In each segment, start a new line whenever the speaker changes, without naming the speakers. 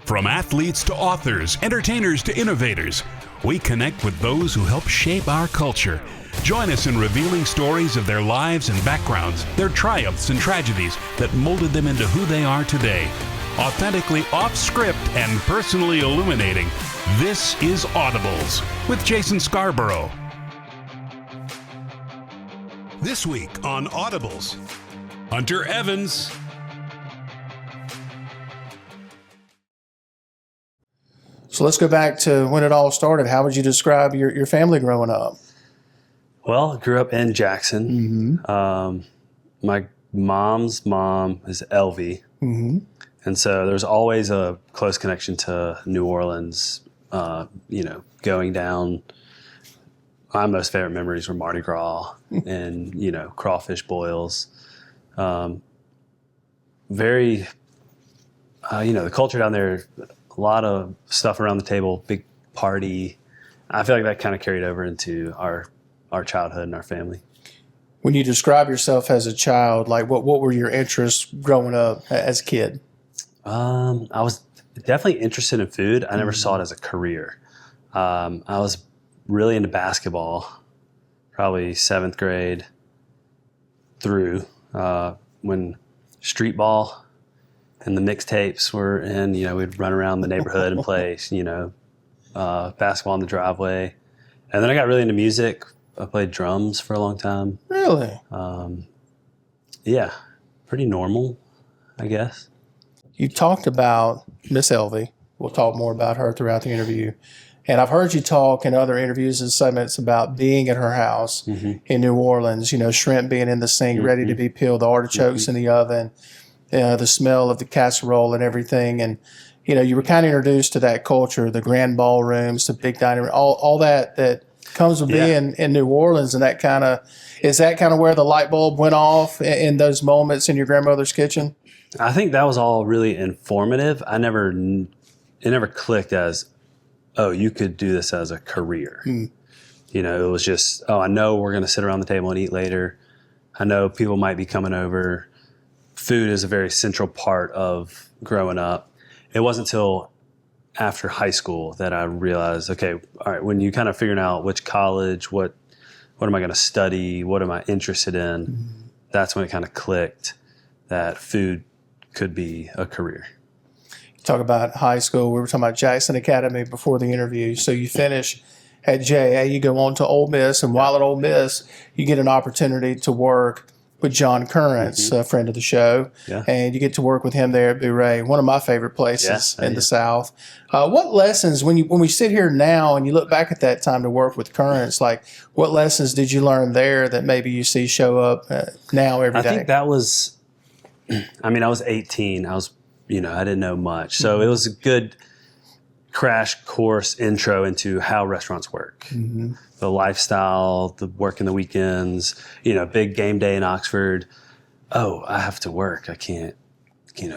From athletes to authors, entertainers to innovators, we connect with those who help shape our culture. Join us in revealing stories of their lives and backgrounds, their triumphs and tragedies that molded them into who they are today. Authentically off-script and personally illuminating, this is Audibles with Jason Scarborough. This week on Audibles, Hunter Evans.
So let's go back to when it all started. How would you describe your family growing up?
Well, I grew up in Jackson. My mom's mom is Elvie. And so there's always a close connection to New Orleans, going down. My most favorite memories were Mardi Gras and, crawfish boils. The culture down there, a lot of stuff around the table, big party. I feel like that kind of carried over into our childhood and our family.
When you describe yourself as a child, like what were your interests growing up as a kid?
I was definitely interested in food. I never saw it as a career. I was really into basketball, probably 7th grade through when street ball and the mixtapes were in, we'd run around the neighborhood and play, basketball in the driveway. And then I got really into music. I played drums for a long time.
Really?
Yeah, pretty normal, I guess.
You talked about Miss Elvie. We'll talk more about her throughout the interview. And I've heard you talk in other interviews and segments about being at her house in New Orleans, shrimp being in the sink, ready to be peeled, the artichokes in the oven, the smell of the casserole and everything. And, you were kind of introduced to that culture, the grand ballrooms, the big dining room, all that comes with being in New Orleans. And is that kind of where the light bulb went off in those moments in your grandmother's kitchen?
I think that was all really informative. It never clicked as, oh, you could do this as a career. It was just, I know we're going to sit around the table and eat later. I know people might be coming over. Food is a very central part of growing up. It wasn't until after high school that I realized, okay, all right, when you kind of figuring out which college, what am I going to study, what am I interested in, that's when it kind of clicked that food could be a career.
Talk about high school. We were talking about Jackson Academy before the interview. So you finish at JA, you go on to Ole Miss, and while at Ole Miss, you get an opportunity to work with John Currence, a friend of the show, and you get to work with him there at Bourrée, one of my favorite places in the South. What lessons, when we sit here now and you look back at that time to work with Currence, what lessons did you learn there that maybe you see show up now every day?
I think that was, I was 18. I didn't know much. So it was a good crash course intro into how restaurants work. The lifestyle, the work in the weekends, big game day in Oxford. Oh, I have to work. I can't,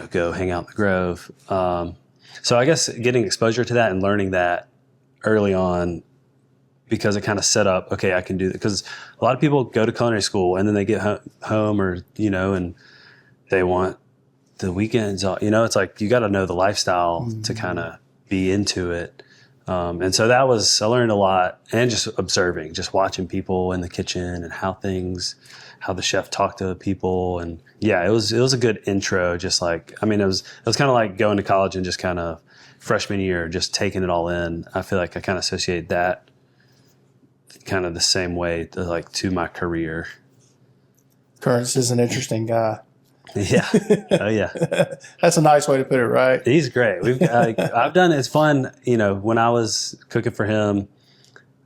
go hang out in the Grove. So I guess getting exposure to that and learning that early on, because it kind of set up, okay, I can do that. Because a lot of people go to culinary school and then they get home or, and they want the weekends, it's like you got to know the lifestyle to kind of be into it. And so I learned a lot, and just observing, just watching people in the kitchen and how the chef talked to people. And it was a good intro. Just like, it was kind of like going to college and just kind of freshman year, just taking it all in. I feel like I kind of associate that kind of the same way to my career.
Currence is an interesting guy.
Yeah. Oh, yeah.
That's a nice way to put it, right?
He's great. I've done, it's fun, when I was cooking for him,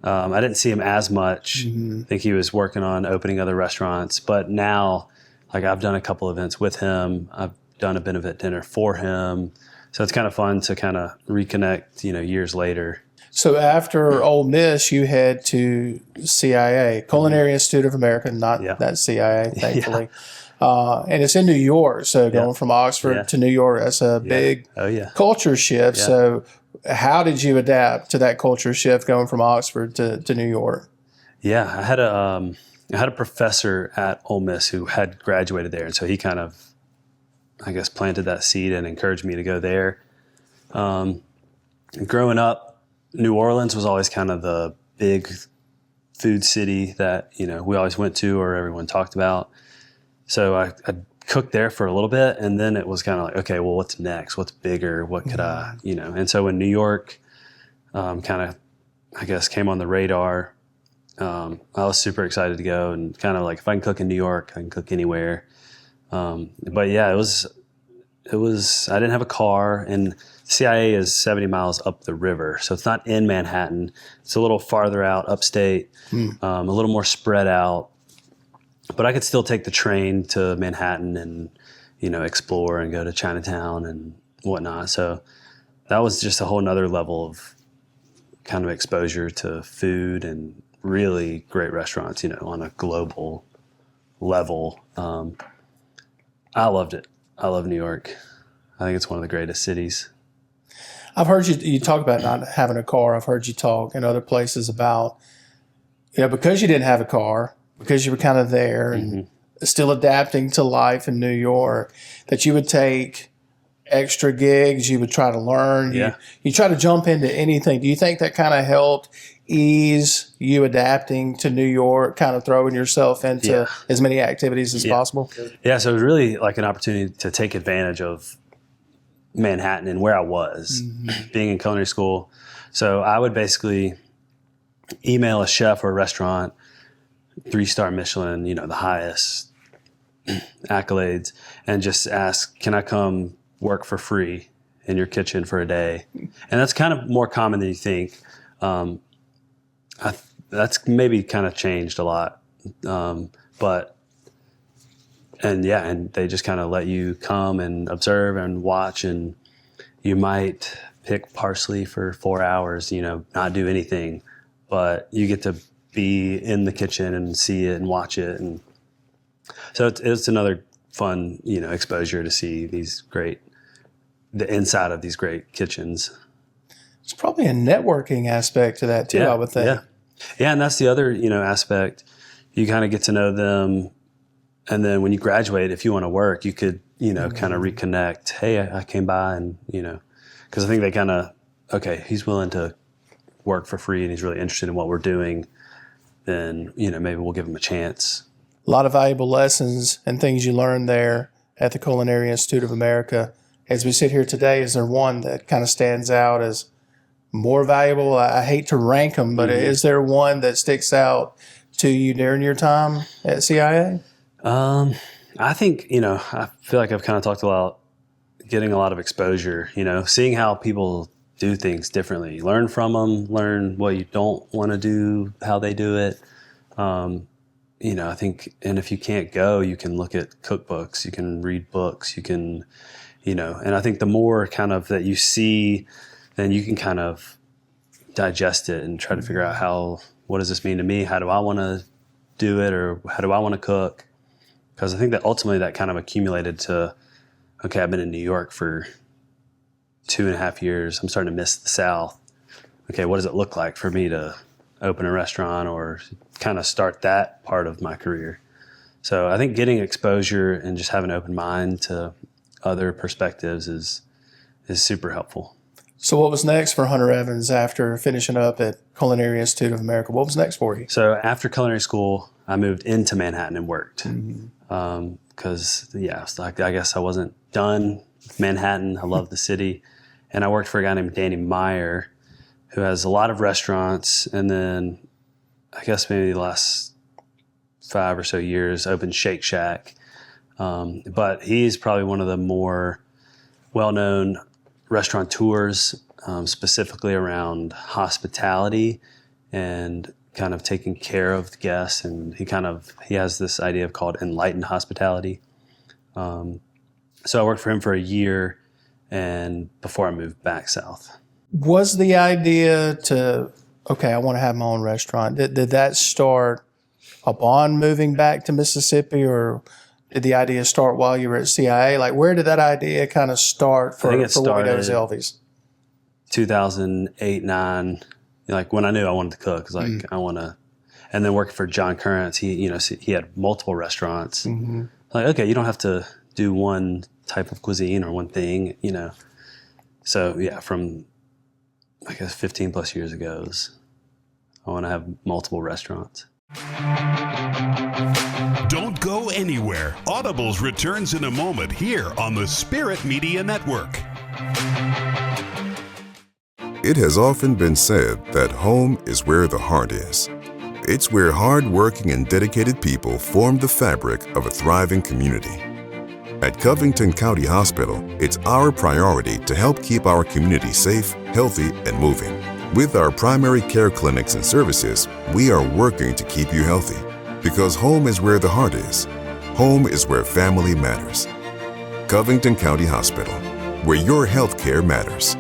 I didn't see him as much. I think he was working on opening other restaurants. But now, I've done a couple events with him. I've done a benefit dinner for him. So it's kind of fun to kind of reconnect, years later.
So after Ole Miss, you head to CIA, Culinary Institute of America, not CIA, thankfully. And it's in New York, so going from Oxford to New York, that's a big culture shift. Yeah. So how did you adapt to that culture shift going from Oxford to New York?
Yeah, I had a professor at Ole Miss who had graduated there, and so he kind of, I guess, planted that seed and encouraged me to go there. Growing up, New Orleans was always kind of the big food city that, we always went to or everyone talked about. So I cooked there for a little bit, and then it was kind of like, okay, well, what's next? What's bigger? What could I, And so when New York kind of, I guess, came on the radar, I was super excited to go, and kind of like, if I can cook in New York, I can cook anywhere. But yeah, it was, I didn't have a car, and CIA is 70 miles up the river. So it's not in Manhattan. It's a little farther out, upstate, a little more spread out. But I could still take the train to Manhattan and, explore and go to Chinatown and whatnot. So that was just a whole nother level of kind of exposure to food and really great restaurants, on a global level. I loved it. I love New York. I think it's one of the greatest cities.
I've heard you talk about not having a car. I've heard you talk in other places about, because you didn't have a car, because you were kind of there and still adapting to life in New York, that you would take extra gigs, you would try to learn, you try to jump into anything. Do you think that kind of helped ease you adapting to New York, kind of throwing yourself into as many activities as possible?
Yeah, so it was really like an opportunity to take advantage of Manhattan and where I was being in culinary school. So I would basically email a chef or a restaurant, 3-star Michelin, the highest accolades, and just ask, can I come work for free in your kitchen for a day? And that's kind of more common than you think. That's maybe kind of changed a lot. And they just kind of let you come and observe and watch, and you might pick parsley for 4 hours, not do anything, but you get to be in the kitchen and see it and watch it. And so it's another fun, exposure to see the inside of these great kitchens.
It's probably a networking aspect to that too, I would think.
Yeah, and that's the other, aspect. You kind of get to know them. And then when you graduate, if you want to work, you could, kind of reconnect. Hey, I came by and, because I think they kind of, okay, he's willing to work for free and he's really interested in what we're doing. Then, maybe we'll give him a chance.
A lot of valuable lessons and things you learned there at the Culinary Institute of America. As we sit here today, is there one that kind of stands out as more valuable? I hate to rank them, but is there one that sticks out to you during your time at CIA?
I think, I feel like I've kind of talked about getting a lot of exposure, seeing how people do things differently, learn from them, learn what you don't want to do, how they do it. I think, and if you can't go, you can look at cookbooks, you can read books, you can, and I think the more kind of that you see, then you can kind of digest it and try to figure out what does this mean to me? How do I want to do it? Or how do I want to cook? Because I think that ultimately that kind of accumulated to, okay, I've been in New York for 2.5 years. I'm starting to miss the South. Okay, what does it look like for me to open a restaurant or kind of start that part of my career? So I think getting exposure and just having an open mind to other perspectives is super helpful.
So what was next for Hunter Evans after finishing up at Culinary Institute of America? What was next for you?
So after culinary school, I moved into Manhattan and worked. Because, I guess I wasn't done with Manhattan. I love the city. And I worked for a guy named Meyer, who has a lot of restaurants. And then I guess maybe the last 5 or so years opened Shake Shack. But he's probably one of the more well-known restaurateurs, specifically around hospitality and kind of taking care of the guests. And he has this idea called enlightened hospitality. So I worked for him for a year and before I moved back south.
Was the idea I want to have my own restaurant, did that start upon moving back to Mississippi, or did the idea start while you were at CIA? Like, where did that idea kind of start for what we know as Elvie's?
2008, 9, like when I knew I wanted to cook, it's like I want to, and then working for John Currence, he had multiple restaurants. Like, okay, you don't have to do one type of cuisine or one thing, So yeah, from I guess 15 plus years ago, I want to have multiple restaurants.
Don't go anywhere. Audibles returns in a moment here on the Spirit Media Network.
It has often been said that home is where the heart is. It's where hard-working and dedicated people form the fabric of a thriving community. At Covington County Hospital, it's our priority to help keep our community safe, healthy, and moving. With our primary care clinics and services, we are working to keep you healthy. Because home is where the heart is. Home is where family matters. Covington County Hospital, where your health care matters.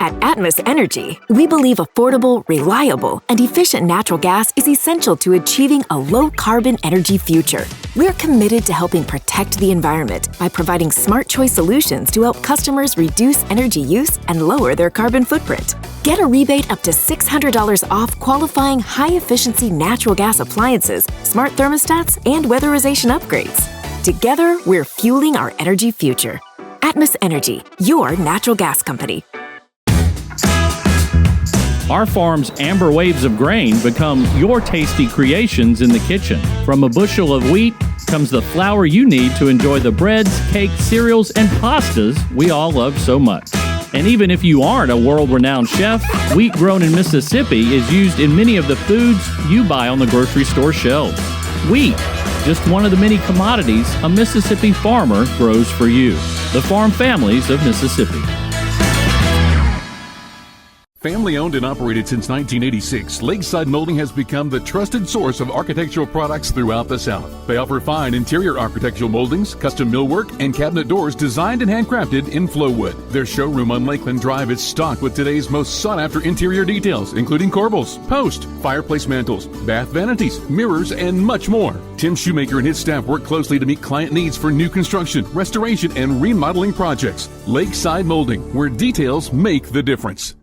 At Atmos Energy, we believe affordable, reliable, and efficient natural gas is essential to achieving a low-carbon energy future. We're committed to helping protect the environment by providing smart choice solutions to help customers reduce energy use and lower their carbon footprint. Get a rebate up to $600 off qualifying high-efficiency natural gas appliances, smart thermostats, and weatherization upgrades. Together, we're fueling our energy future. Atmos Energy, your natural gas company.
Our farm's amber waves of grain become your tasty creations in the kitchen. From a bushel of wheat comes the flour you need to enjoy the breads, cakes, cereals, and pastas we all love so much. And even if you aren't a world-renowned chef, wheat grown in Mississippi is used in many of the foods you buy on the grocery store shelves. Wheat, just one of the many commodities a Mississippi farmer grows for you. The Farm Families of Mississippi.
Family owned and operated since 1986, Lakeside Molding has become the trusted source of architectural products throughout the South. They offer fine interior architectural moldings, custom millwork, and cabinet doors designed and handcrafted in Flowwood. Their showroom on Lakeland Drive is stocked with today's most sought-after interior details, including corbels, post, fireplace mantles, bath vanities, mirrors, and much more. Tim Shoemaker and his staff work closely to meet client needs for new construction, restoration, and remodeling projects. Lakeside Molding, where details make the difference.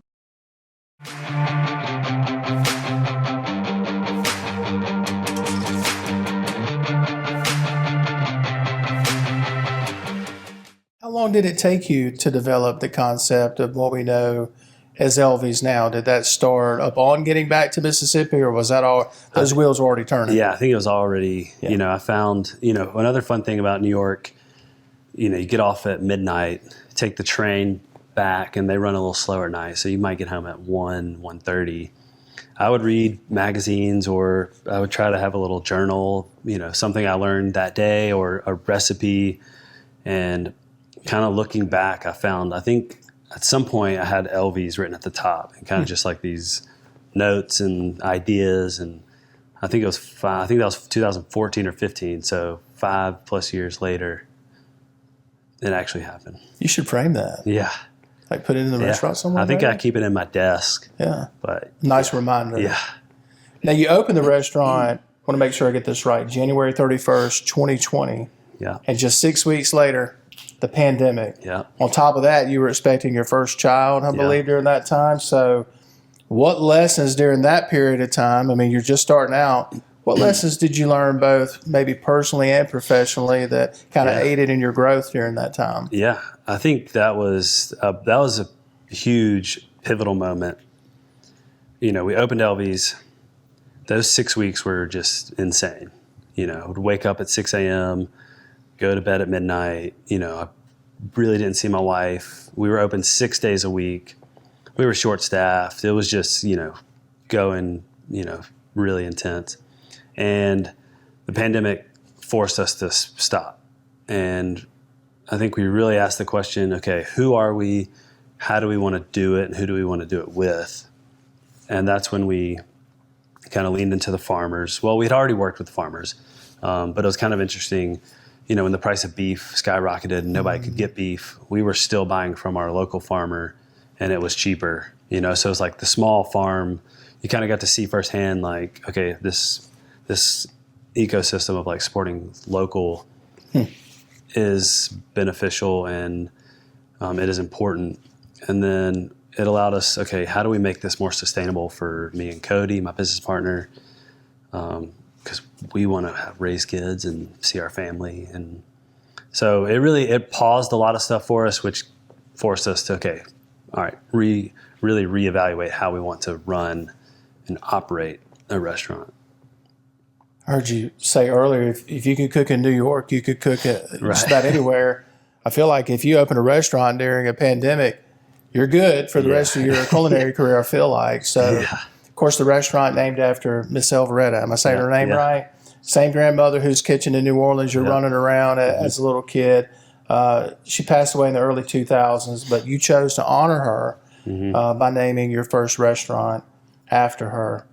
How long did it take you to develop the concept of what we know as Elvie's now? Did that start upon getting back to Mississippi, or was that all, those wheels were already turning?
Yeah, I think it was already, I found, another fun thing about New York, you get off at midnight, take the train back, and they run a little slower at night, so you might get home at 1:30. I would read magazines, or I would try to have a little journal, something I learned that day or a recipe. And kind of looking back, I think at some point I had Elvie's written at the top, and kind of just like these notes and ideas. And I think that was 2014 or 15, so 5+ years later it actually happened.
You should frame that.
Yeah.
Like put it in the restaurant somewhere?
I think
maybe?
I keep it in my desk.
Yeah.
But
nice reminder.
Yeah.
Now you opened the restaurant, I want to make sure I get this right, January 31st, 2020.
Yeah.
And just 6 weeks later, the pandemic.
Yeah.
On top of that, you were expecting your first child, I believe, during that time. So what lessons during that period of time, I mean, you're just starting out, what lessons did you learn both maybe personally and professionally that kind of aided in your growth during that time?
Yeah, I think that was a huge pivotal moment. We opened Elvie's. Those 6 weeks were just insane. I would wake up at 6 a.m., go to bed at midnight. I really didn't see my wife. We were open 6 days a week. We were short-staffed. It was just, going, really intense. And the pandemic forced us to stop. And I think we really asked the question, okay, who are we? How do we want to do it? And who do we want to do it with? And that's when we kind of leaned into the farmers. Well, we had already worked with farmers, but it was kind of interesting. When the price of beef skyrocketed and nobody could get beef, we were still buying from our local farmer, and it was cheaper. So it's like the small farm, you kind of got to see firsthand, like, okay, this ecosystem of like supporting local is beneficial, and it is important. And then it allowed us, okay, how do we make this more sustainable for me and Cody, my business partner? Because we want to raise kids and see our family. And so it paused a lot of stuff for us, which forced us to, okay, all right, really reevaluate how we want to run and operate a restaurant.
I heard you say earlier, if you could cook in New York, you could cook at just about anywhere. I feel like if you open a restaurant during a pandemic, you're good for the rest of your culinary career, I feel like. So, of course, the restaurant named after Miss Elveretta. Am I saying her name right? Same grandmother whose kitchen in New Orleans you're running around as a little kid. She passed away in the early 2000s, but you chose to honor her by naming your first restaurant after her.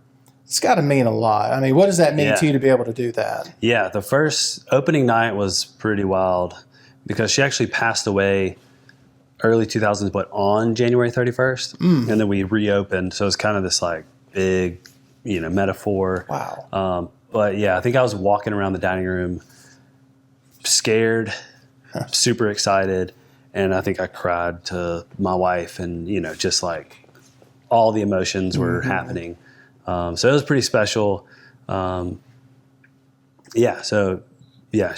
It's got to mean a lot. I mean, what does that mean to you to be able to do that?
Yeah, the first opening night was pretty wild because she actually passed away early 2000s, but on January 31st. And then we reopened. So it's kind of this like big, metaphor.
Wow.
But yeah, I think I was walking around the dining room scared, super excited. And I think I cried to my wife and, just like all the emotions were happening. So it was pretty special. It's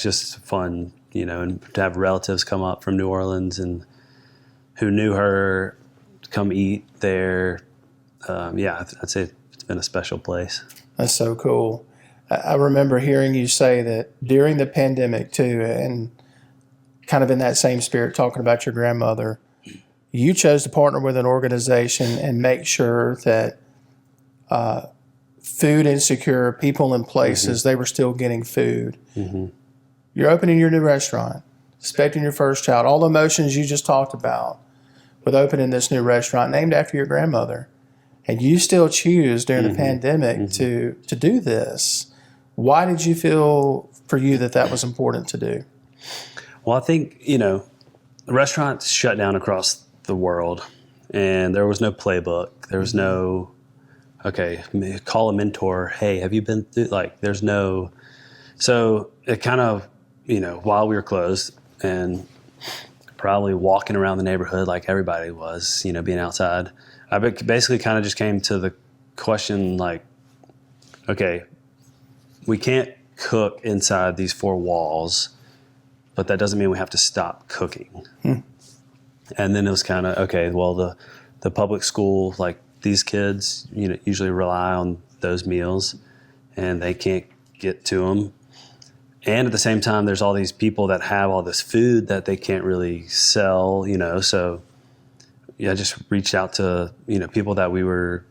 just fun, and to have relatives come up from New Orleans and who knew her come eat there. I'd say it's been a special place.
That's so cool. I remember hearing you say that during the pandemic too, and kind of in that same spirit, talking about your grandmother, you chose to partner with an organization and make sure that food insecure people in places, they were still getting food. You're opening your new restaurant, expecting your first child, all the emotions you just talked about with opening this new restaurant named after your grandmother. And you still choose during the pandemic to do this. Why did you feel for you that was important to do?
Well, I think, restaurants shut down across the world and there was no playbook. There was no, okay, call a mentor. Hey, have you been through, there's no, so it kind of, while we were closed and probably walking around the neighborhood like everybody was, being outside, I basically kind of just came to the question like, okay, we can't cook inside these four walls, but that doesn't mean we have to stop cooking. And then it was kind of, okay, well, the public school, like these kids, usually rely on those meals and they can't get to them. And at the same time, there's all these people that have all this food that they can't really sell, so I just reached out to, people that we were,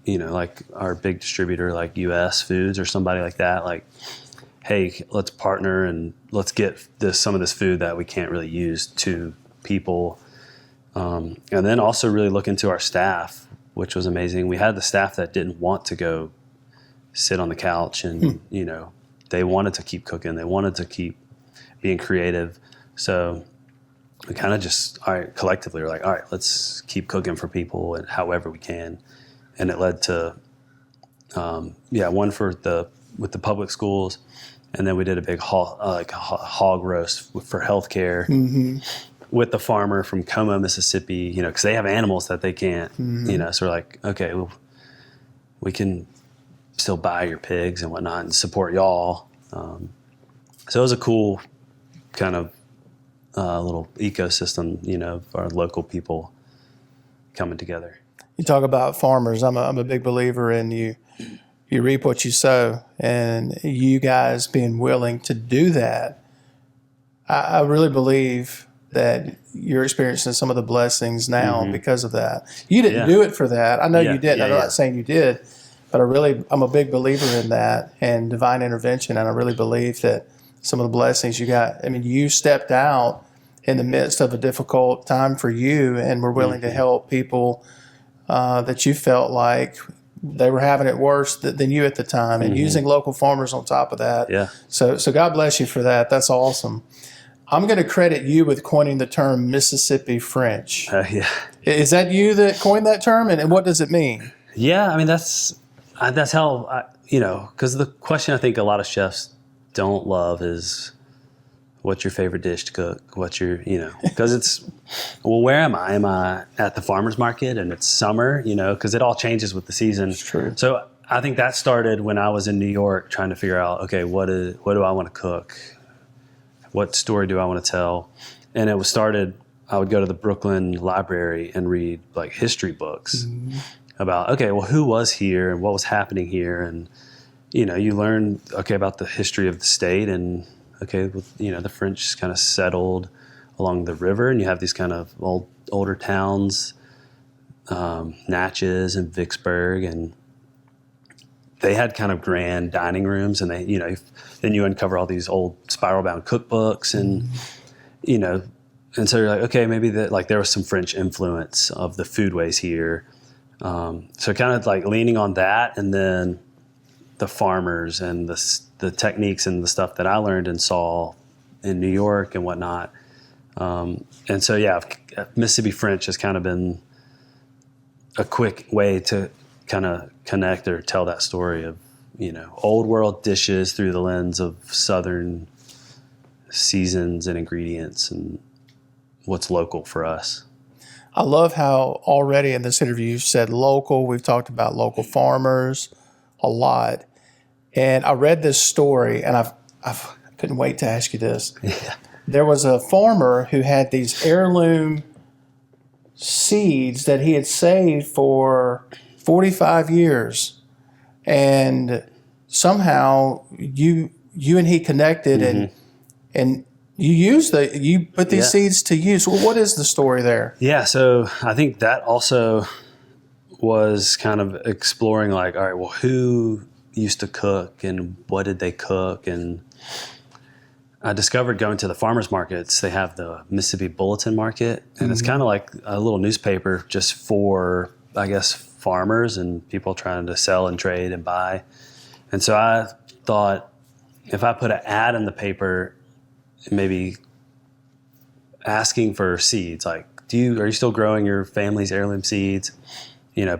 like our big distributor, like US Foods or somebody like that, like, hey, let's partner and let's get some of this food that we can't really use to people. And then also really look into our staff, which was amazing. We had the staff that didn't want to go sit on the couch and, they wanted to keep cooking. They wanted to keep being creative. So we kind of just, collectively were like, all right, let's keep cooking for people and however we can. And it led to, one with the public schools. And then we did a big hog roast for healthcare with the farmer from Como, Mississippi, because they have animals that they can't, so we're like, okay, well, we can still buy your pigs and whatnot and support y'all. So it was a cool kind of little ecosystem, of our local people coming together.
You talk about farmers. I'm a big believer in you reap what you sow, and you guys being willing to do that. I really believe that you're experiencing some of the blessings now because of that. You didn't do it for that. I know you didn't. I'm not saying you did, but I'm a big believer in that and divine intervention. And I really believe that some of the blessings you got, you stepped out in the midst of a difficult time for you and were willing to help people that you felt like they were having it worse than you at the time, and using local farmers on top of that.
Yeah.
So God bless you for that. That's awesome. I'm going to credit you with coining the term Mississippi French.
Yeah.
Is that you that coined that term, and what does it mean?
Yeah, that's how, because the question I think a lot of chefs don't love is, what's your favorite dish to cook? What's your, because it's, well, where am I? Am I at the farmer's market and it's summer, because it all changes with the season.
It's true.
So I think that started when I was in New York trying to figure out, okay, what do I want to cook? What story do I want to tell? And it was started I would go to the Brooklyn Library and read like history books about, okay, well, who was here and what was happening here? And, you know, you learn, okay, about the history of the state and, okay, you know, the French kind of settled along the river, and you have these kind of older towns, Natchez and Vicksburg, and they had kind of grand dining rooms, and they, you know, then you uncover all these old spiral-bound cookbooks, and, you know, and so you're like, okay, maybe that, like, there was some French influence of the foodways here. So kind of like leaning on that, and then the farmers and the techniques and the stuff that I learned and saw in New York and whatnot. And so, yeah, Mississippi French has kind of been a quick way to kind of connect or tell that story of, you know, old world dishes through the lens of Southern seasons and ingredients and what's local for us.
I love how already in this interview you've said local. We've talked about local farmers a lot. And I read this story, and I couldn't wait to ask you this.
Yeah.
There was a farmer who had these heirloom seeds that he had saved for 45 years. And somehow you and he connected, and you put these seeds to use. Well, what is the story there?
Yeah, so I think that also was kind of exploring, like, all right, well, who used to cook and what did they cook? And I discovered going to the farmers markets, they have the Mississippi Bulletin Market, and it's kind of like a little newspaper just for, I guess, farmers and people trying to sell and trade and buy. And so I thought, if I put an ad in the paper, maybe asking for seeds, like, are you still growing your family's heirloom seeds? You know,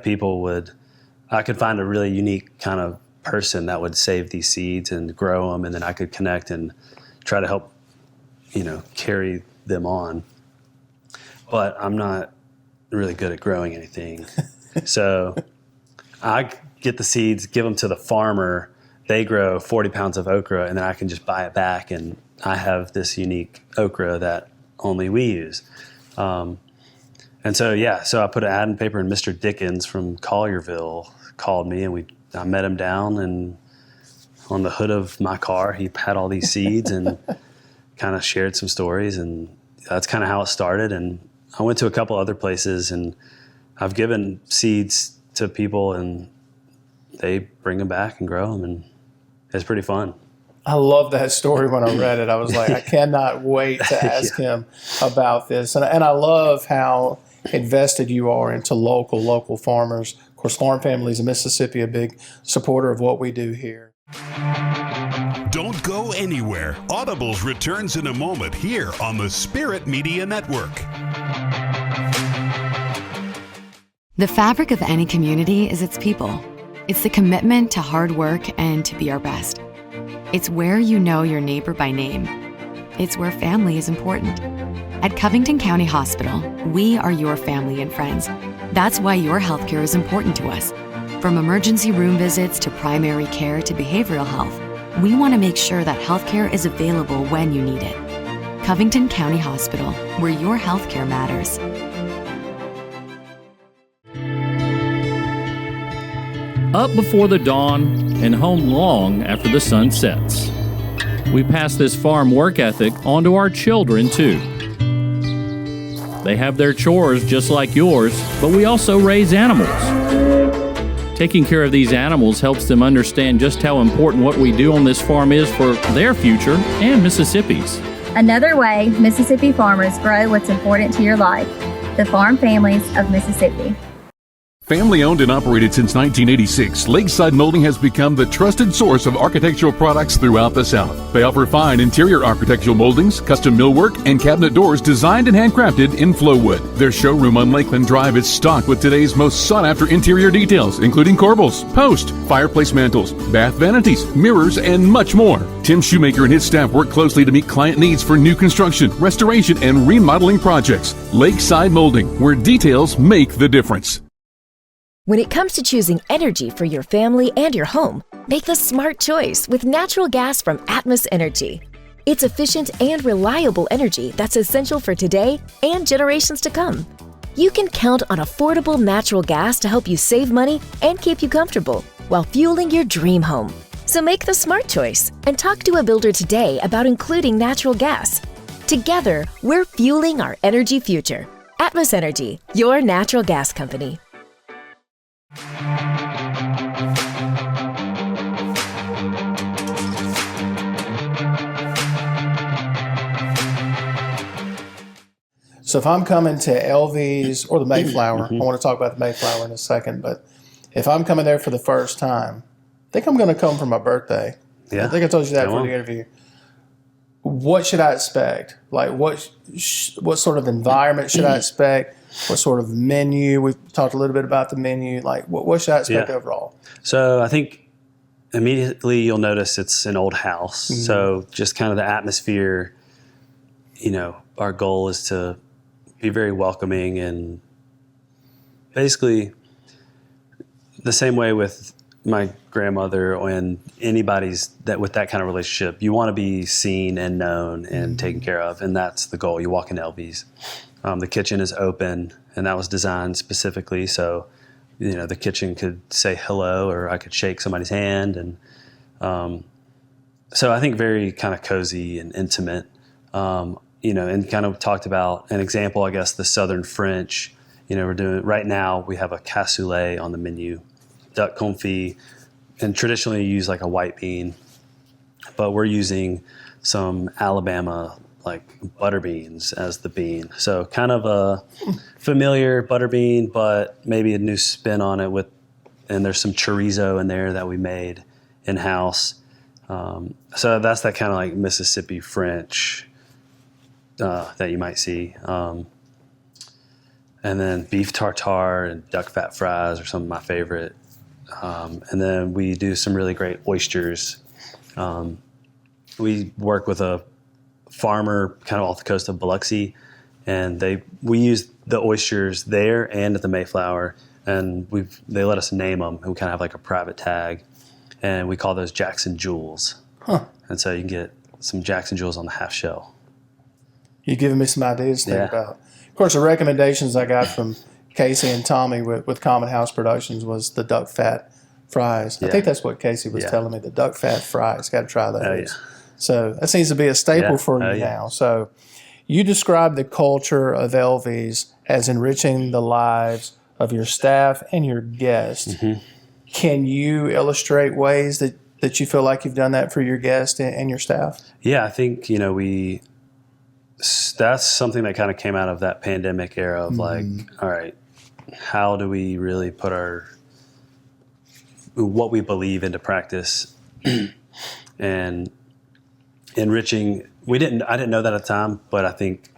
I could find a really unique kind of person that would save these seeds and grow them, and then I could connect and try to help, you know, carry them on. But I'm not really good at growing anything. So I get the seeds, give them to the farmer. They grow 40 pounds of okra, and then I can just buy it back, and I have this unique okra that only we use. And so, yeah, so I put an ad in the paper, and Mr. Dickens from Collierville called me, and I met him down, and on the hood of my car, he had all these seeds and kind of shared some stories, and that's kind of how it started. And I went to a couple other places, and I've given seeds to people, and they bring them back and grow them, and it's pretty fun.
I love that story. When I read it, I was like, I cannot wait to ask him about this. And I love how invested you are into local farmers. Of course, Farm Families in Mississippi, a big supporter of what we do here.
Don't go anywhere. Audibles returns in a moment here on the Spirit Media Network.
The fabric of any community is its people. It's the commitment to hard work and to be our best. It's where you know your neighbor by name. It's where family is important. At Covington County Hospital, we are your family and friends. That's why your healthcare is important to us. From emergency room visits to primary care to behavioral health, we want to make sure that healthcare is available when you need it. Covington County Hospital, where your healthcare matters.
Up before the dawn and home long after the sun sets. We pass this farm work ethic on to our children, too. They have their chores just like yours, but we also raise animals. Taking care of these animals helps them understand just how important what we do on this farm is for their future and Mississippi's.
Another way Mississippi farmers grow what's important to your life, the Farm Families of Mississippi.
Family owned and operated since 1986, Lakeside Molding has become the trusted source of architectural products throughout the South. They offer fine interior architectural moldings, custom millwork, and cabinet doors designed and handcrafted in Flowwood. Their showroom on Lakeland Drive is stocked with today's most sought-after interior details, including corbels, post, fireplace mantles, bath vanities, mirrors, and much more. Tim Shoemaker and his staff work closely to meet client needs for new construction, restoration, and remodeling projects. Lakeside Molding, where details make the difference.
When it comes to choosing energy for your family and your home, make the smart choice with natural gas from Atmos Energy. It's efficient and reliable energy that's essential for today and generations to come. You can count on affordable natural gas to help you save money and keep you comfortable while fueling your dream home. So make the smart choice and talk to a builder today about including natural gas. Together, we're fueling our energy future. Atmos Energy, your natural gas company.
So if I'm coming to Elvie's or the Mayflower, I want to talk about the Mayflower in a second, but if I'm coming there for the first time, I think I'm going to come for my birthday.
Yeah.
I think I told you that for the interview. What should I expect? Like what sort of environment should I expect? What sort of menu? We've talked a little bit about the menu. Like what should I expect overall?
So I think immediately you'll notice it's an old house. Mm-hmm. So just kind of the atmosphere, our goal is to be very welcoming and basically the same way with my grandmother and anybody's that with that kind of relationship, you want to be seen and known and taken care of. And that's the goal. You walk in Elvie's. The kitchen is open and that was designed specifically. So, the kitchen could say hello or I could shake somebody's hand. And so I think very kind of cozy and intimate, and kind of talked about an example, I guess, the Southern French. We're doing right now, we have a cassoulet on the menu, duck confit, and traditionally you use like a white bean, but we're using some Alabama like butter beans as the bean. So kind of a familiar butter bean, but maybe a new spin on it and there's some chorizo in there that we made in-house. So that's that kind of like Mississippi French that you might see. And then beef tartare and duck fat fries are some of my favorite. And then we do some really great oysters. We work with a farmer kind of off the coast of Biloxi, and we use the oysters there and at the Mayflower, and they let us name them. We kind of have like a private tag, and we call those Jackson Jewels. Huh. And so you can get some Jackson Jewels on the half shell. You're
giving me some ideas to think about. Of course, the recommendations I got from Casey and Tommy with Common House Productions was the duck fat fries. Yeah. I think that's what Casey was telling me, the duck fat fries. Got to try those. Oh, yeah. So that seems to be a staple for you now. So you describe the culture of Elvie's as enriching the lives of your staff and your guests. Mm-hmm. Can you illustrate ways that you feel like you've done that for your guests and your staff? Yeah,
I think, that's something that kind of came out of that pandemic era of like, all right, how do we really put what we believe into practice and enriching. I didn't know that at the time, but I think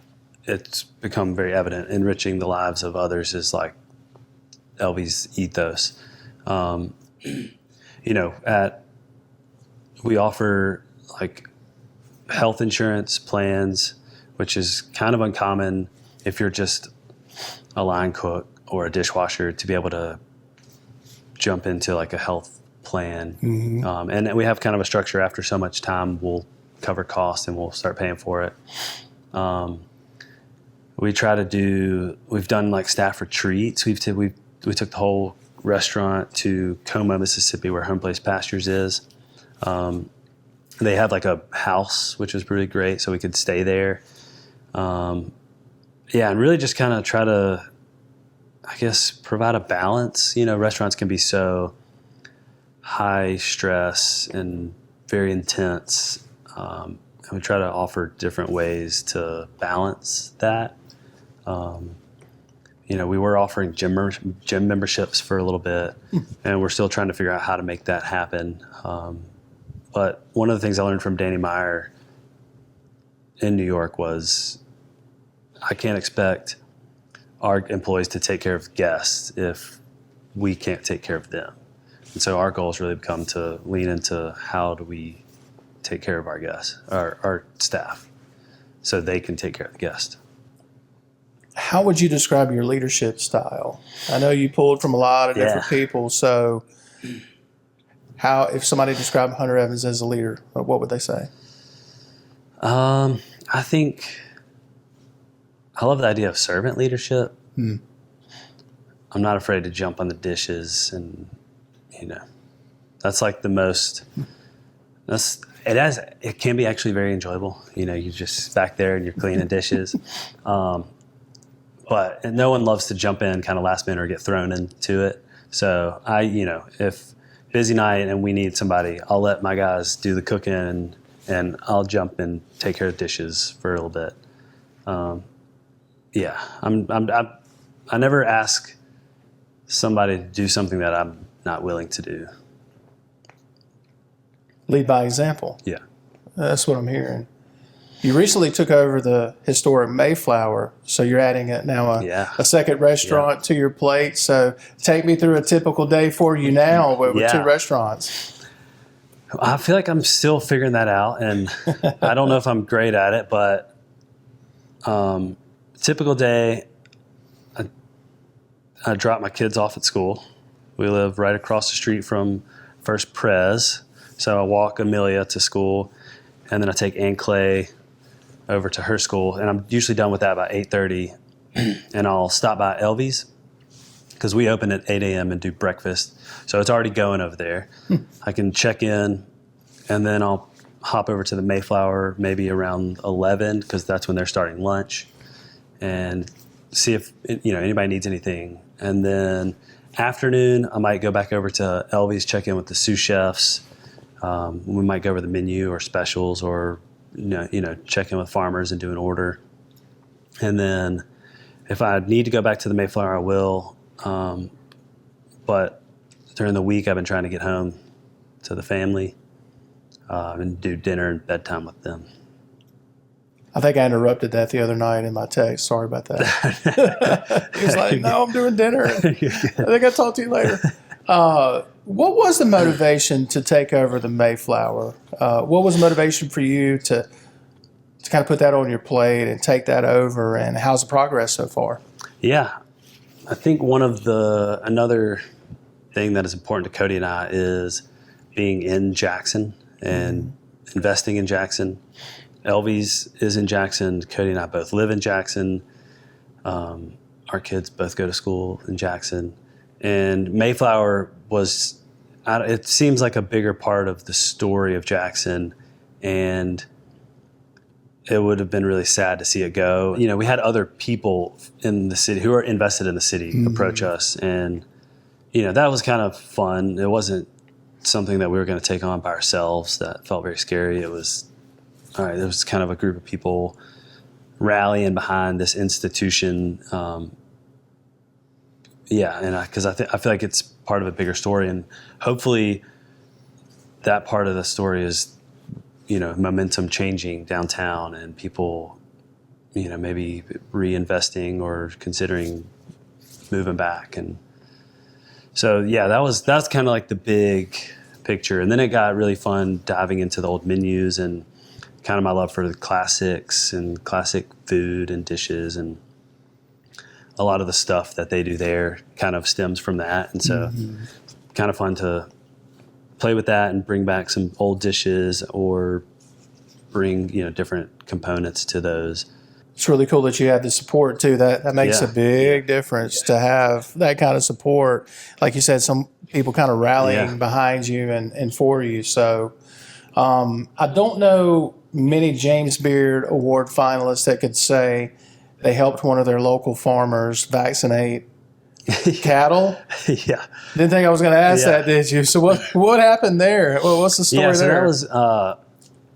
it's become very evident. Enriching the lives of others is like Elvie's ethos. We offer like health insurance plans, which is kind of uncommon if you're just a line cook or a dishwasher to be able to jump into like a health plan. Mm-hmm. And we have kind of a structure. After so much time, we'll cover costs and we'll start paying for it. We've done like staff retreats. We took the whole restaurant to Como, Mississippi, where Home Place Pastures is. They had like a house, which was really great, so we could stay there. And really just kind of try to, I guess, provide a balance. Restaurants can be so high stress and very intense. And we try to offer different ways to balance that. We were offering gym memberships for a little bit, and we're still trying to figure out how to make that happen. But one of the things I learned from Danny Meyer in New York was I can't expect our employees to take care of guests if we can't take care of them. And so our goal has really become to lean into how do we take care of our guests, our staff, so they can take care of the guest.
How would you describe your leadership style? I know you pulled from a lot of different people, so if somebody described Hunter Evans as a leader, what would they say?
I think I love the idea of servant leadership. I'm not afraid to jump on the dishes, and that's like the most. It can be actually very enjoyable. You're just back there and you're cleaning dishes. But no one loves to jump in kind of last minute or get thrown into it. So if busy night and we need somebody, I'll let my guys do the cooking and I'll jump and take care of dishes for a little bit. I never ask somebody to do something that I'm not willing to do.
Lead by example.
Yeah.
That's what I'm hearing. You recently took over the historic Mayflower, so you're adding a second restaurant to your plate. So take me through a typical day for you now with 2 restaurants.
I feel like I'm still figuring that out, and I don't know if I'm great at it, but typical day, I drop my kids off at school. We live right across the street from First Pres, so I walk Amelia to school, and then I take Ann Clay over to her school, and I'm usually done with that by 8:30, and I'll stop by Elvie's because we open at 8 a.m. and do breakfast, so it's already going over there. I can check in, and then I'll hop over to the Mayflower maybe around 11 because that's when they're starting lunch, and see if anybody needs anything. And then afternoon, I might go back over to Elvie's, check in with the sous chefs. We might go over the menu or specials, or check in with farmers and do an order. And then if I need to go back to the Mayflower, I will. But during the week, I've been trying to get home to the family and do dinner and bedtime with them.
I think I interrupted that the other night in my text. Sorry about that. He was like, no, I'm doing dinner. I think I'll talk to you later. What was the motivation to take over the Mayflower? What was the motivation for you to kind of put that on your plate and take that over, and how's the progress so far?
Yeah, I think another thing that is important to Cody and I is being in Jackson and investing in Jackson. Elvie's is in Jackson. Cody and I both live in Jackson. Our kids both go to school in Jackson. And Mayflower it seems like a bigger part of the story of Jackson, and it would have been really sad to see it go. We had other people in the city who are invested in the city approach us, and that was kind of fun. It wasn't something that we were going to take on by ourselves. That felt very scary. It was there was kind of a group of people rallying behind this institution. Because I feel like it's part of a bigger story, and hopefully that part of the story is, momentum changing downtown and people, maybe reinvesting or considering moving back. And so, that's kind of like the big picture. And then it got really fun diving into the old menus and kind of my love for the classics and classic food and dishes, and a lot of the stuff that they do there kind of stems from that. And so kind of fun to play with that and bring back some old dishes or bring, different components to those.
It's really cool that you have the support too. That makes a big difference to have that kind of support. Like you said, some people kind of rallying behind you and for you. So I don't know many James Beard Award finalists that could say they helped one of their local farmers vaccinate cattle.
Yeah.
Didn't think I was going to ask that, did you? So what happened there? What's the story
so
there?
That was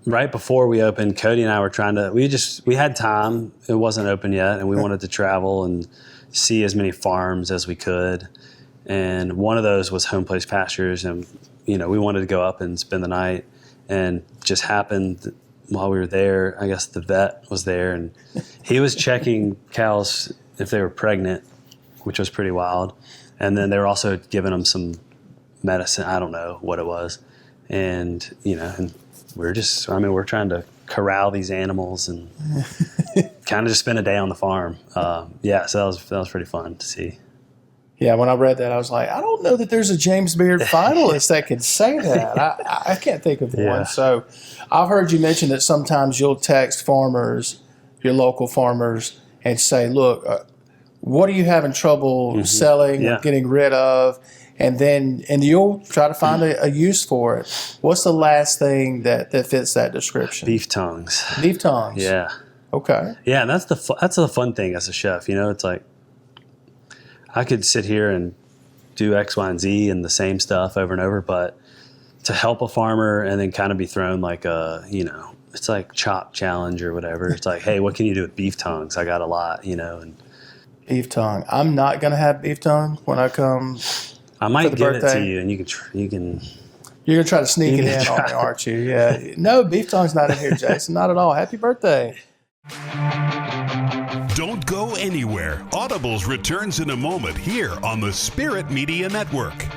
right before we opened. Cody and I were trying to, we had time. It wasn't open yet, and we wanted to travel and see as many farms as we could. And one of those was Home Place Pastures, and we wanted to go up and spend the night, and just happened while we were there, I guess the vet was there, and he was checking cows if they were pregnant, which was pretty wild. And then they were also giving them some medicine. I don't know what it was. And, and we're trying to corral these animals and kind of just spend a day on the farm. So that was pretty fun to see.
Yeah, when I read that, I was like, I don't know that there's a James Beard finalist that can say that. I can't think of one. So I've heard you mention that sometimes you'll text farmers, your local farmers, and say, look, what are you having trouble selling or getting rid of? And you'll try to find a use for it. What's the last thing that fits that description?
Beef tongues.
Beef tongues.
Yeah.
Okay.
Yeah, and that's the fun thing as a chef. It's like I could sit here and do X, Y, and Z and the same stuff over and over, but to help a farmer and then kind of be thrown like it's like chop challenge or whatever. It's like, hey, what can you do with beef tongues? I got a lot, and
beef tongue. I'm not gonna have beef tongue when I come.
I might give
birthday.
it to you, and you can.
You're gonna try to sneak it in on me, aren't you? Yeah. No, beef tongue's not in here, Jason. Not at all. Happy birthday.
Don't go anywhere. Audibles returns in a moment here on the Spirit Media Network.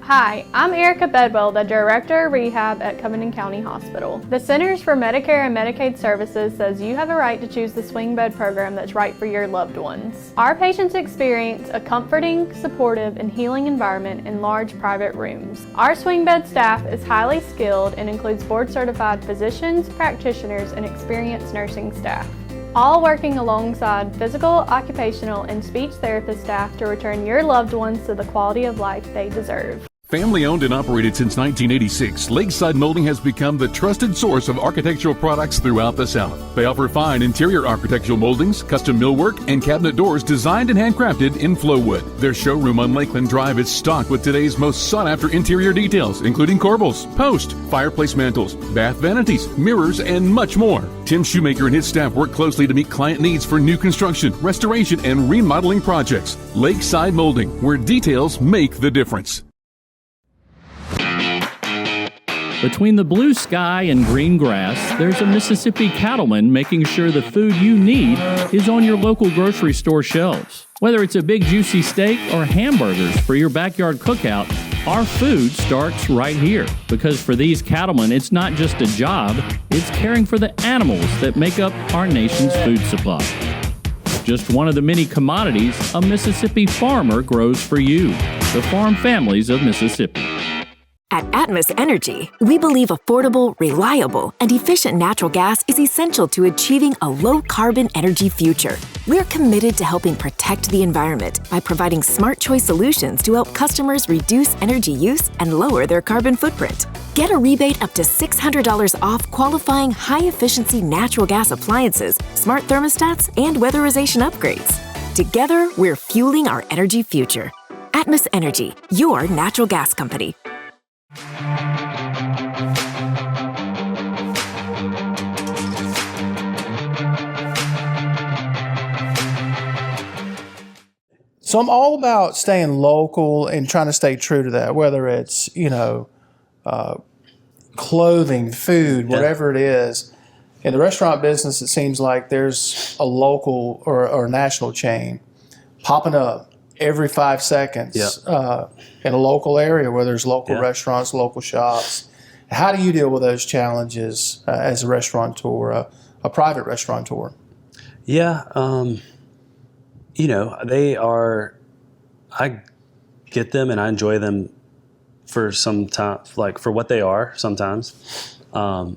Hi, I'm Erica Bedwell, the Director of Rehab at Covington County Hospital. The Centers for Medicare and Medicaid Services says you have a right to choose the swing bed program that's right for your loved ones. Our patients experience a comforting, supportive, and healing environment in large private rooms. Our swing bed staff is highly skilled and includes board-certified physicians, practitioners, and experienced nursing staff, all working alongside physical, occupational, and speech therapist staff to return your loved ones to the quality of life they deserve.
Family owned and operated since 1986, Lakeside Molding has become the trusted source of architectural products throughout the South. They offer fine interior architectural moldings, custom millwork, and cabinet doors designed and handcrafted in Flowwood. Their showroom on Lakeland Drive is stocked with today's most sought-after interior details, including corbels, post, fireplace mantles, bath vanities, mirrors, and much more. Tim Shoemaker and his staff work closely to meet client needs for new construction, restoration, and remodeling projects. Lakeside Molding, where details make the difference.
Between the blue sky and green grass, there's a Mississippi cattleman making sure the food you need is on your local grocery store shelves. Whether it's a big juicy steak or hamburgers for your backyard cookout, our food starts right here. Because for these cattlemen, it's not just a job, it's caring for the animals that make up our nation's food supply. Just one of the many commodities a Mississippi farmer grows for you, the farm families of Mississippi.
At Atmos Energy, we believe affordable, reliable, and efficient natural gas is essential to achieving a low-carbon energy future. We're committed to helping protect the environment by providing smart choice solutions to help customers reduce energy use and lower their carbon footprint. Get a rebate up to $600 off qualifying high-efficiency natural gas appliances, smart thermostats, and weatherization upgrades. Together, we're fueling our energy future. Atmos Energy, your natural gas company.
So I'm all about staying local and trying to stay true to that, whether it's, clothing, food, whatever it is. In the restaurant business, it seems like there's a local or a national chain popping up every 5 seconds in a local area where there's local restaurants, local shops. How do you deal with those challenges as a restaurateur, a private restaurateur?
Yeah, they are, I get them and I enjoy them for some time, like for what they are sometimes. I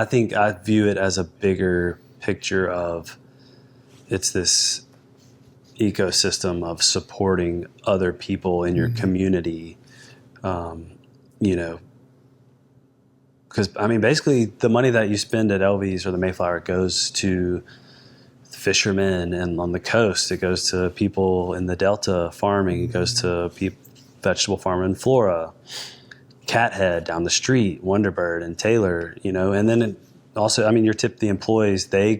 think I view it as a bigger picture of it's this ecosystem of supporting other people in your community, because basically the money that you spend at Elvie's or the Mayflower goes to fishermen, and on the coast it goes to people in the Delta farming, it goes to vegetable farming in Flora, Cathead down the street, Wonderbird and Taylor, and then it also, the employees, they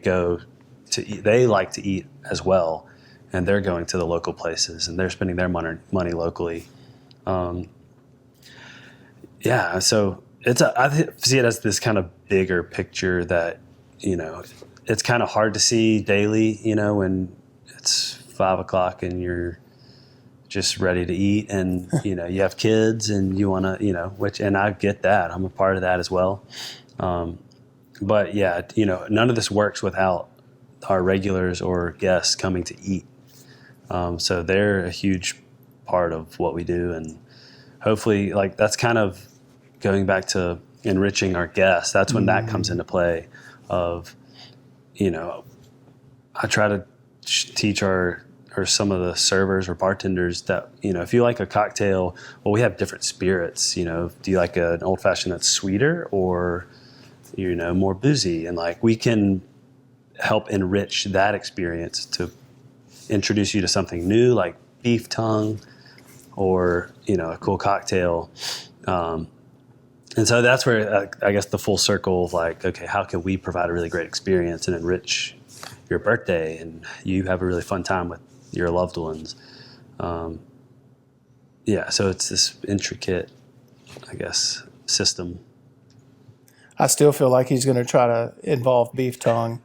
like to eat as well. And they're going to the local places, and they're spending their money locally. So I see it as this kind of bigger picture that, it's kind of hard to see daily, when it's 5 o'clock and you're just ready to eat, and you have kids and you want to, and I get that. I'm a part of that as well. But yeah, none of this works without our regulars or guests coming to eat. So they're a huge part of what we do, and hopefully, like, that's kind of going back to enriching our guests. That's when that comes into play. Of, you know, I try to teach some of the servers or bartenders that, you know, if you like a cocktail, well, we have different spirits. You know, do you like an old fashioned that's sweeter, or, you know, more boozy? And like, we can help enrich that experience to introduce you to something new, like beef tongue, or, you know, a cool cocktail. And so that's where I guess the full circle of like, okay, how can we provide a really great experience and enrich your birthday and you have a really fun time with your loved ones? Yeah, so it's this intricate, I guess, system.
I still feel like he's going to try to involve beef tongue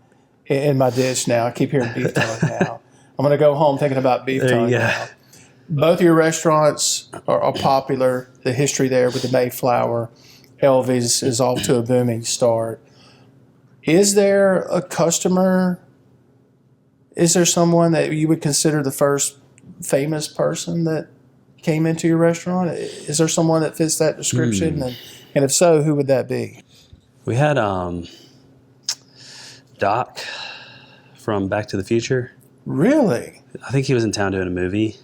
in my dish now. I keep hearing beef tongue now. I'm going to go home thinking about beef tongue now. Both of your restaurants are popular. The history there with the Mayflower, Elvie's is off to a booming start. Is there a customer? Is there someone that you would consider the first famous person that came into your restaurant? Is there someone that fits that description? And if so, who would that be?
We had Doc from Back to the Future.
Really?
I think he was in town doing a movie.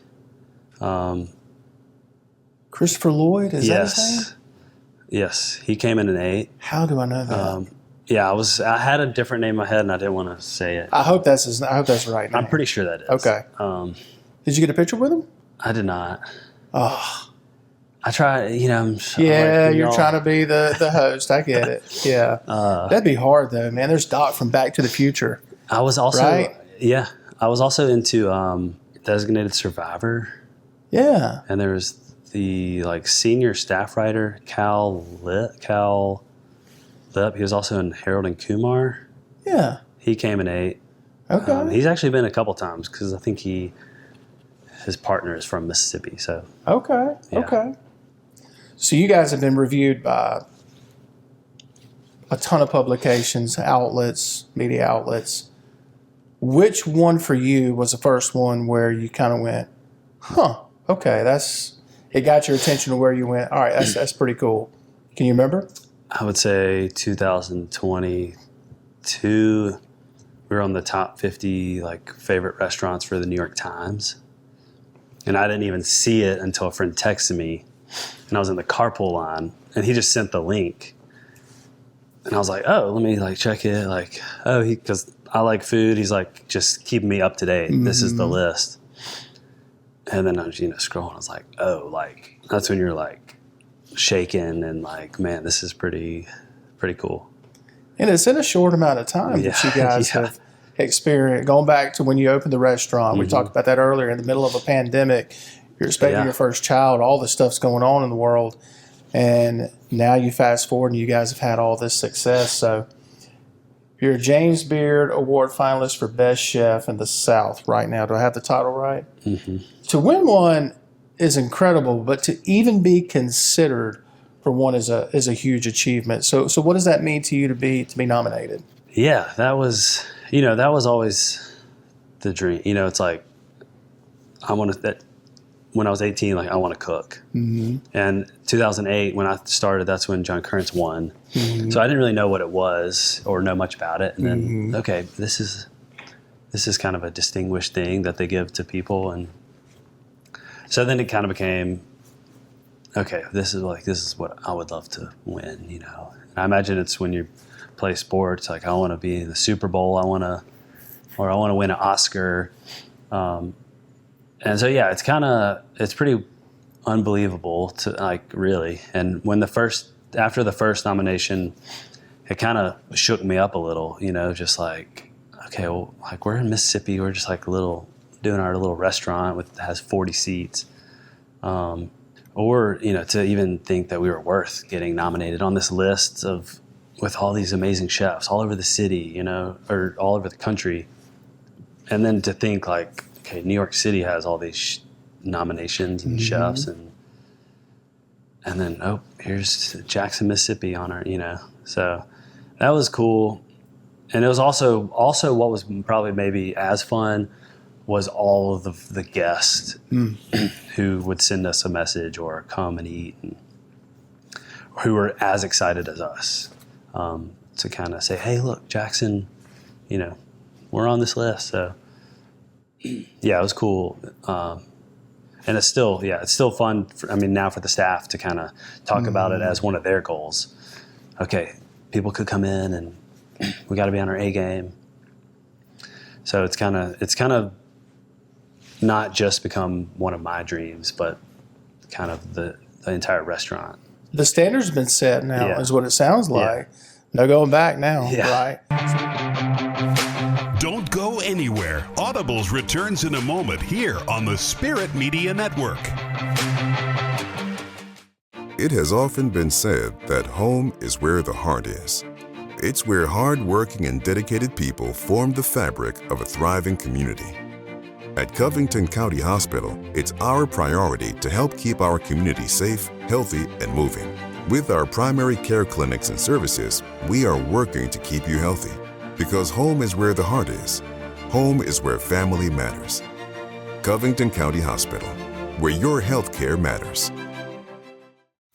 Christopher Lloyd, is that his name?
Yes, he came in and ate.
How do I know that?
Yeah, I had a different name in my head and I didn't want to say it.
I hope that's the right name.
I'm pretty sure that is.
Okay. Did you get a picture with him?
I did not.
Oh.
I try, you know.
You're trying to be the host. I get it. Yeah. That'd be hard though, man. There's Doc from Back to the Future.
I was also,
right?
Yeah. I was also into Designated Survivor.
Yeah.
And there was the like senior staff writer, Cal Lip. He was also in Harold and Kumar.
Yeah.
He came and ate.
Okay.
He's actually been a couple times because I think his partner is from Mississippi. So.
Okay.
Yeah.
Okay. So you guys have been reviewed by a ton of publications, outlets, media outlets. Which one for you was the first one where you kind of went, huh, okay, it got your attention to where you went, all right, that's pretty cool. Can you remember?
I would say 2022, we were on the top 50 like favorite restaurants for the New York Times. And I didn't even see it until a friend texted me, and I was in the carpool line, and he just sent the link. And I was like, oh, let me like check it. Like, oh, because I like food. He's like, just keeping me up to date. Mm-hmm. This is the list. And then I was, scrolling. I was like, oh, like, that's when you're like shaking and like, man, this is pretty cool.
And it's in a short amount of time that you guys have experienced. Going back to when you opened the restaurant, we talked about that earlier, in the middle of a pandemic, you're expecting your first child, all this stuff's going on in the world. And now you fast forward and you guys have had all this success. So you're a James Beard Award finalist for Best Chef in the South right now. Do I have the title right? Mm-hmm. To win one is incredible, but to even be considered for one is a huge achievement. So what does that mean to you to be nominated?
Yeah, that was always the dream. It's like when I was 18, like I want to cook. Mm-hmm. And 2008, when I started, that's when John Currence won. Mm-hmm. So I didn't really know what it was or know much about it. And then, okay, this is kind of a distinguished thing that they give to people. And so then it kind of became, okay, this is what I would love to win, And I imagine it's when you play sports, like I want to be in the Super Bowl, I want to win an Oscar. And so, yeah, it's pretty unbelievable to like really. And when after the first nomination, it kind of shook me up a little, just like, okay, well, like we're in Mississippi, we're just like doing our little restaurant that has 40 seats. Or, to even think that we were worth getting nominated on this list with all these amazing chefs all over the city, or all over the country. And then to think like, okay, New York City has all these nominations and chefs, and then here's Jackson, Mississippi on our, So that was cool. And it was also what was probably maybe as fun was all of the guests who would send us a message or come and eat, and who were as excited as us to kind of say, hey, look, Jackson, you know, we're on this list. So yeah, it was cool. And it's still fun. Now for the staff to kind of talk about it as one of their goals. Okay, people could come in and we got to be on our A game. So it's kind of not just become one of my dreams, but kind of the entire restaurant.
The standard's been set now, is what it sounds like. Yeah. No going back now, right?
Don't go anywhere. Audibles returns in a moment here on the Spirit Media Network.
It has often been said that home is where the heart is. It's where hard-working and dedicated people form the fabric of a thriving community. At Covington County Hospital, it's our priority to help keep our community safe, healthy, and moving. With our primary care clinics and services, we are working to keep you healthy. Because home is where the heart is. Home is where family matters. Covington County Hospital, where your health care matters.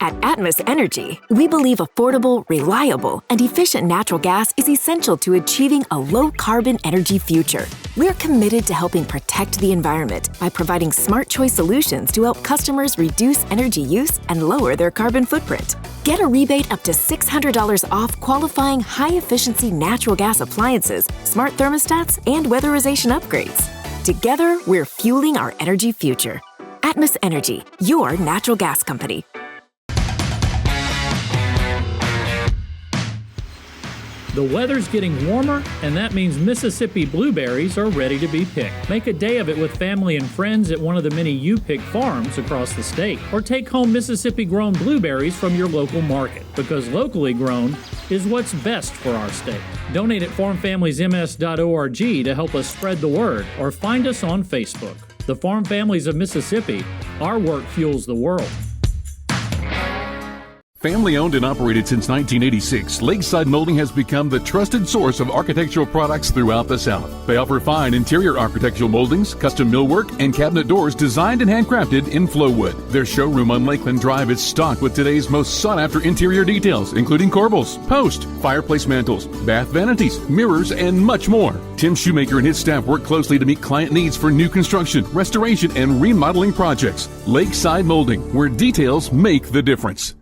At Atmos Energy, we believe affordable, reliable, and efficient natural gas is essential to achieving a low-carbon energy future. We're committed to helping protect the environment by providing smart choice solutions to help customers reduce energy use and lower their carbon footprint. Get a rebate up to $600 off qualifying high-efficiency natural gas appliances, smart thermostats, and weatherization upgrades. Together, we're fueling our energy future. Atmos Energy, your natural gas company.
The weather's getting warmer, and that means Mississippi blueberries are ready to be picked. Make a day of it with family and friends at one of the many U-Pick farms across the state. Or take home Mississippi-grown blueberries from your local market, because locally grown is what's best for our state. Donate at farmfamiliesms.org to help us spread the word, or find us on Facebook. The Farm Families of Mississippi, our work fuels the world.
Family owned and operated since 1986, Lakeside Molding has become the trusted source of architectural products throughout the South. They offer fine interior architectural moldings, custom millwork, and cabinet doors designed and handcrafted in Flowwood. Their showroom on Lakeland Drive is stocked with today's most sought-after interior details, including corbels, post, fireplace mantles, bath vanities, mirrors, and much more. Tim Shoemaker and his staff work closely to meet client needs for new construction, restoration, and remodeling projects. Lakeside Molding, where details make the difference.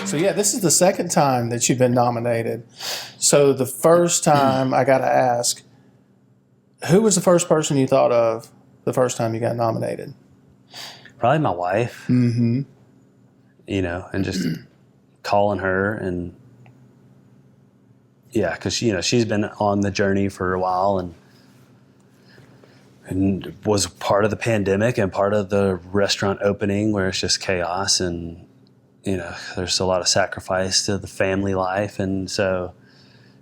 So yeah, this is the second time that you've been nominated. So the first time I got to ask, who was the first person you thought of the first time you got nominated?
Probably my wife. Mm-hmm. You know, and just calling her and yeah, because she's been on the journey for a while and was part of the pandemic and part of the restaurant opening where it's just chaos and there's a lot of sacrifice to the family life, and so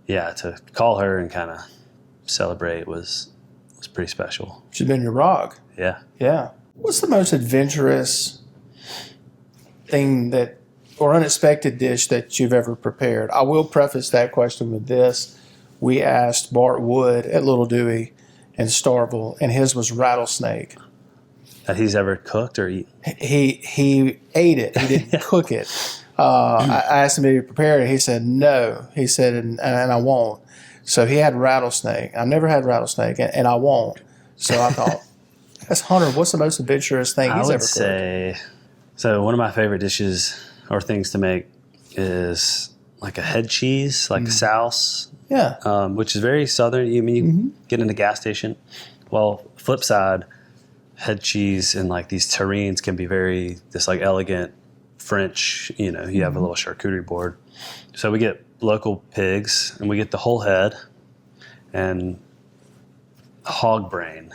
yeah, to call her and kind of celebrate was pretty special.
She's been your rock.
Yeah.
Yeah. What's the most adventurous thing or unexpected dish that you've ever prepared? I will preface that question with this. We asked Bart Wood at Little Dewey in Starville, and his was rattlesnake.
That he's ever cooked or eaten?
He ate it. He didn't cook it. I asked him if he prepared it. He said no. He said, and I won't. So he had rattlesnake. I've never had rattlesnake, and I won't. So I thought, that's Hunter. What's the most adventurous thing he's ever cooked? I would say,
so one of my favorite dishes or things to make is like a head cheese, like a souse.
Yeah.
Which is very southern. You get in a gas station. Well, flip side, head cheese and like these terrines can be this like elegant French, you have a little charcuterie board. So we get local pigs and we get the whole head, and hog brain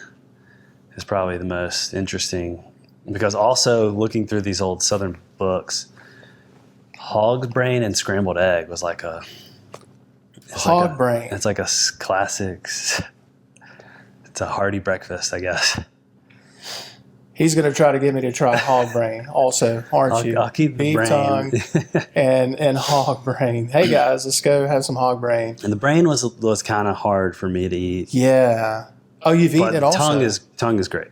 is probably the most interesting, because also looking through these old southern books, hog brain and scrambled egg was like
hog brain.
It's like a classic, it's a hearty breakfast, I guess.
He's going to try to get me to try hog brain also, aren't you?
I'll keep the
beef
brain.
tongue and hog brain. Hey guys, let's go have some hog brain.
And the brain was kind of hard for me to eat.
Yeah. Oh, you've eaten it also.
Tongue is great.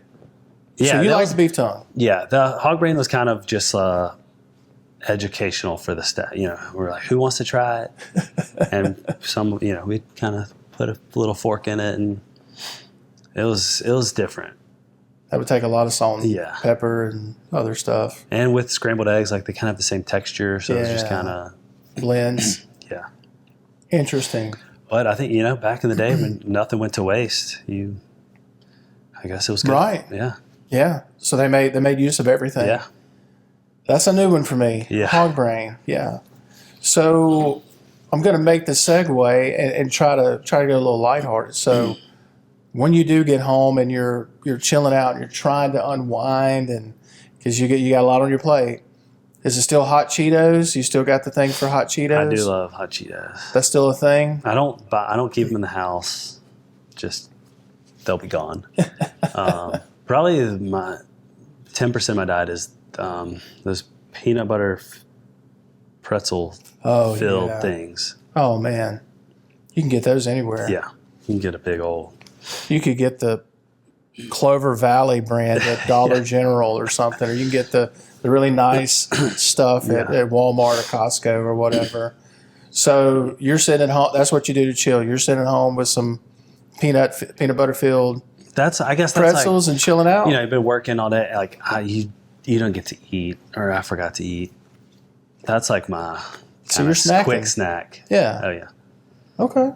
Yeah, so you like the beef tongue?
Yeah, the hog brain was kind of just educational for the staff. You know, we're like, who wants to try it? And we kind of put a little fork in it, and it was different.
That would take a lot of salt and
Yeah.
pepper and other stuff.
And with scrambled eggs, like they kind of have the same texture, so it's just kind of
blends.
Yeah.
Interesting.
But I think, back in the day when nothing went to waste, I guess it was good.
Right.
Yeah.
Yeah. So they made use of everything.
Yeah.
That's a new one for me.
Yeah.
Hog brain. Yeah. So I'm going to make the segue and try to get a little lighthearted. So when you do get home and you're chilling out and you're trying to unwind, and because you got a lot on your plate, is it still hot Cheetos? You still got the thing for hot Cheetos?
I do love hot Cheetos.
That's still a thing?
I don't keep them in the house. Just they'll be gone. Probably my 10% of my diet is those peanut butter pretzel filled things.
Oh man, you can get those anywhere.
Yeah, you can get a big old.
You could get the Clover Valley brand at Dollar General or something, or you can get the really nice stuff at Walmart or Costco or whatever. So you're sitting at home. That's what you do to chill. You're sitting at home with some peanut butter filled.
I guess that's
pretzels and chilling out.
You've been working all day. Like you don't get to eat, or I forgot to eat. That's like my
you're snacking.
Quick snack.
Yeah.
Oh yeah.
Okay.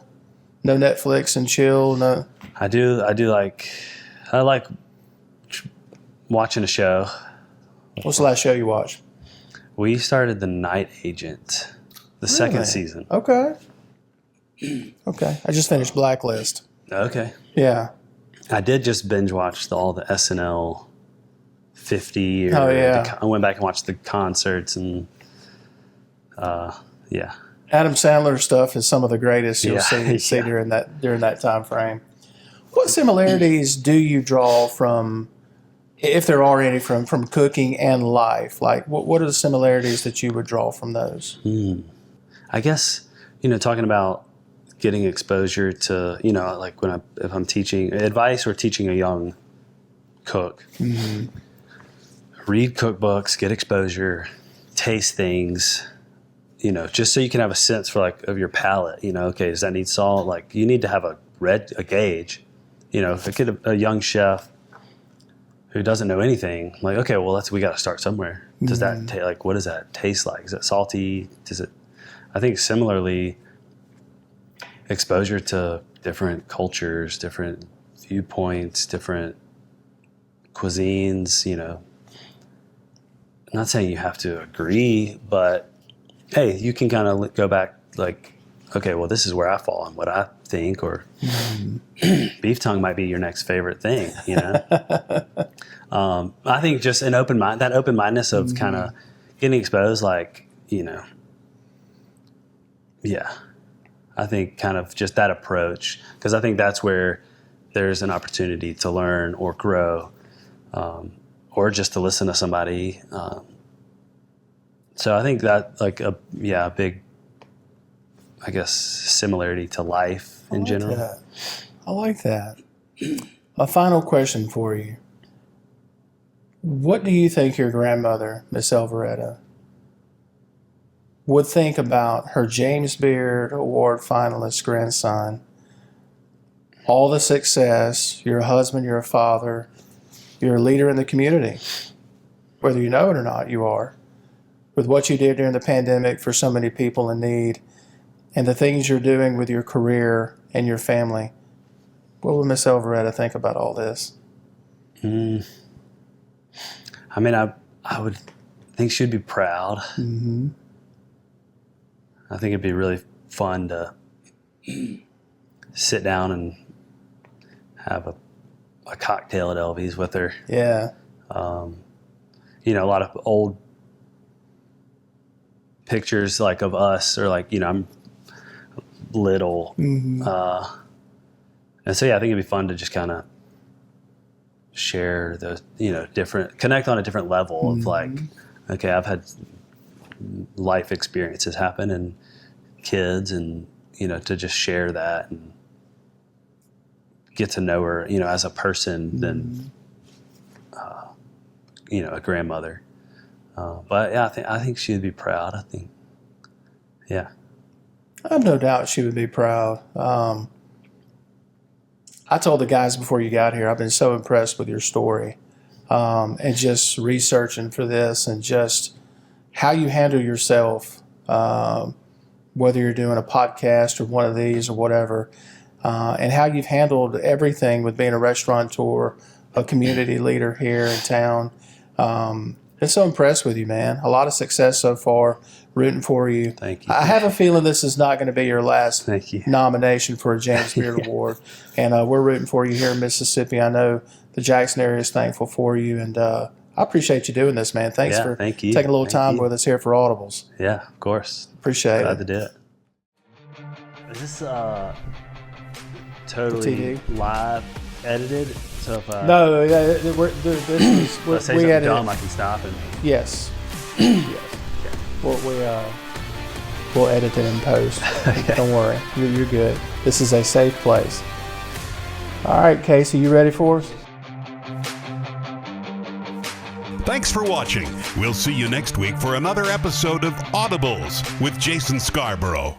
No Netflix and chill. No.
I like watching a show.
What's the last show you watched?
We started The Night Agent, the second season.
Okay. Okay. I just finished Blacklist.
Okay.
Yeah.
I did just binge watch all the SNL 50. I went back and watched the concerts and yeah.
Adam Sandler stuff is some of the greatest you'll see during that time frame. What similarities do you draw from, if there are any, from cooking and life? Like, what are the similarities that you would draw from those?
I guess, talking about getting exposure to, like if I'm teaching advice or teaching a young cook, read cookbooks, get exposure, taste things, just so you can have a sense for of your palate, okay, does that need salt? Like you need to have a gauge, if I get a young chef who doesn't know anything, like, okay, well we got to start somewhere. Does that what does that taste like? Is it salty? I think similarly, exposure to different cultures, different viewpoints, different cuisines, I'm not saying you have to agree, but hey, you can kind of go back okay, well, this is where I fall on what I think, or beef tongue might be your next favorite thing, I think just that open-mindedness of kind of getting exposed, yeah. I think kind of just that approach, because I think that's where there's an opportunity to learn or grow, or just to listen to somebody. So I think that a big, I guess, similarity to life in general.
I like that. My final question for you. What do you think your grandmother, Miss Alvaretta, would think about her James Beard Award finalist grandson? All the success, you're a husband, you're a father, you're a leader in the community. Whether you know it or not, you are. With what you did during the pandemic for so many people in need, and the things you're doing with your career and your family, what would Miss Alvaretta think about all this?
I mean, I would think she'd be proud.
Mm-hmm.
I think it'd be really fun to sit down and have a cocktail at Elvie's with her.
Yeah.
A lot of old pictures of us, or I'm little.
Mm-hmm.
And so, yeah, I think it'd be fun to just kind of share the, connect on a different level of like, okay, I've had life experiences happen and kids, and, to just share that and get to know her, as a person than, a grandmother. But yeah, I think she would be proud. I think, yeah.
I have no doubt she would be proud. I told the guys before you got here, I've been so impressed with your story, and just researching for this, and just how you handle yourself, whether you're doing a podcast or one of these or whatever, and how you've handled everything with being a restaurateur, a community leader here in town. Been so impressed with you, man. A lot of success so far. Rooting for you.
Thank you.
I have a feeling this is not going to be your last
Thank you.
nomination for a James Beard Award, and we're rooting for you here in Mississippi. I know the Jackson area is thankful for you, and I appreciate you doing this, man. Thanks for taking a little time with us here for Audibles.
Yeah, of course.
Appreciate
Glad
it.
to do it. Is this totally live edited? So if
no, this is
let's say
we
something
edited.
dumb, I can stop and
Yes. Yes. We'll edit it in post.
Okay.
Don't worry, you're good. This is a safe place. All right, Casey, you ready for us?
Thanks for watching. We'll see you next week for another episode of Audibles with Jason Scarborough.